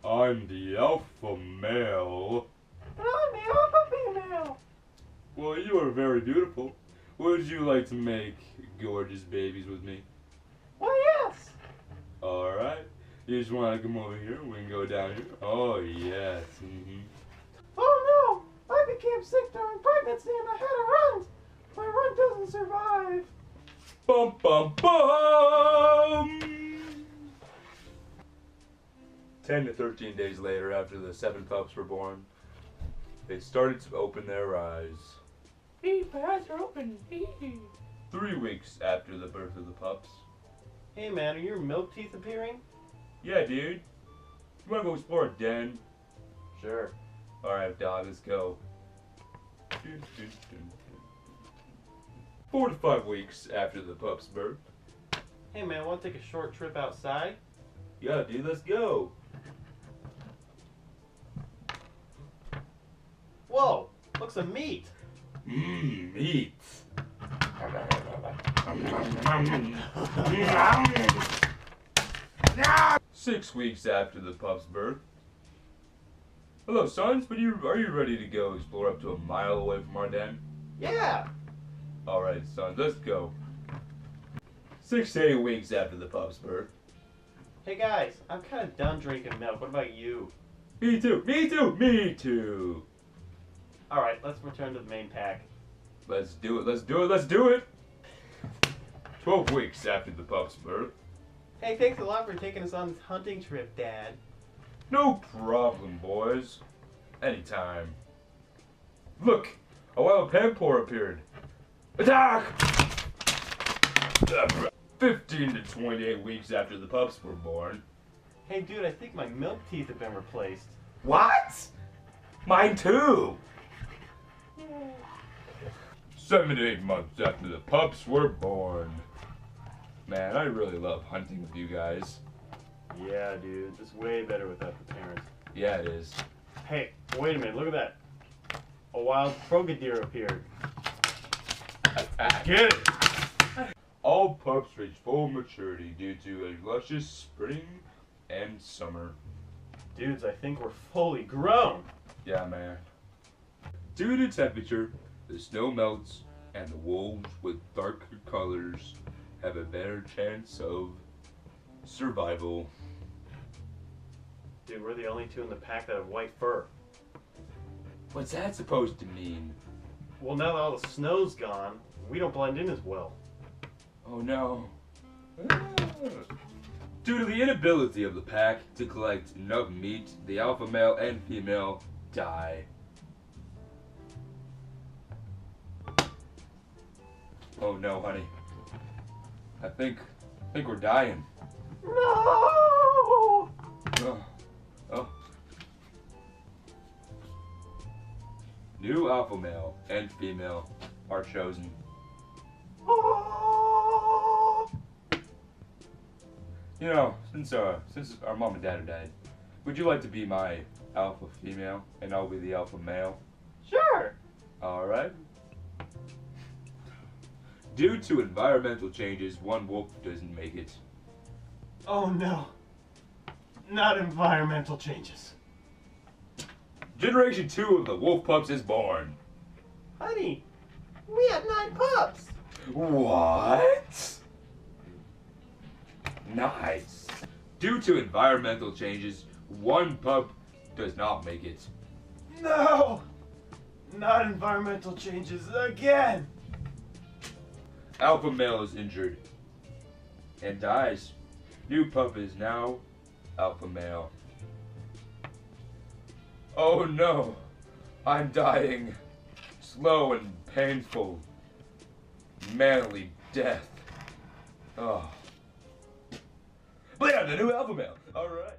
I'm the alpha male. And I'm the alpha female. Well, you are very beautiful. Would you like to make gorgeous babies with me? Why, yes. Alright. You just want to come over here? We can go down here. Oh, yes. Oh no! I became sick during pregnancy and I had to run. My run doesn't survive. Bum, bum, bum! 10 to 13 days later, after the 7 pups were born, they started to open their eyes. My eyes are open. 3 weeks after the birth of the pups. Hey man, are your milk teeth appearing? Yeah, dude. You wanna go explore a den? Sure. Alright, dog, let's go. 4 to 5 weeks after the pup's birth. Hey man, wanna take a short trip outside? Yeah, dude, let's go. Whoa, looks like meat. Meat. 6 weeks after the pup's birth. Hello, sons, but are you ready to go explore up to a mile away from our den? Yeah. Alright, sons, let's go. 6 to 8 weeks after the pup's birth. Hey guys, I'm kind of done drinking milk. What about you? Me too, me too, me too. Alright, let's return to the main pack. Let's do it, let's do it, let's do it! 12 weeks after the pup's birth. Hey, thanks a lot for taking us on this hunting trip, Dad. No problem, boys. Anytime. Look! A wild pampor appeared. Attack! 15 to 28 weeks after the pups were born. Hey dude, I think my milk teeth have been replaced. What? Mine too! 7 to 8 months after the pups were born. Man, I really love hunting with you guys. Yeah, dude, it's way better without the parents. Yeah, it is. Hey, wait a minute, look at that. A wild frogadier appeared. Get it! All pups reach full maturity due to a luscious spring and summer. Dudes, I think we're fully grown. Yeah, man. Due to temperature, the snow melts, and the wolves with darker colors have a better chance of survival. Dude, we're the only two in the pack that have white fur. What's that supposed to mean? Well, now that all the snow's gone, we don't blend in as well. Oh no. Due to the inability of the pack to collect enough meat, the alpha male and female die. Oh no, honey. I think we're dying. No! Oh. New alpha male and female are chosen. You know, since our mom and dad have died, would you like to be my alpha female and I'll be the alpha male? Sure! Alright. Due to environmental changes, one wolf doesn't make it. Oh no. Not environmental changes. Generation 2 of the wolf pups is born. Honey, we have 9 pups! What? Nice. Due to environmental changes, one pup does not make it. No! Not environmental changes again! Alpha male is injured and dies. New pup is now alpha male. Oh no, I'm dying. Slow and painful, manly death. Oh. But yeah, the new alpha male. All right.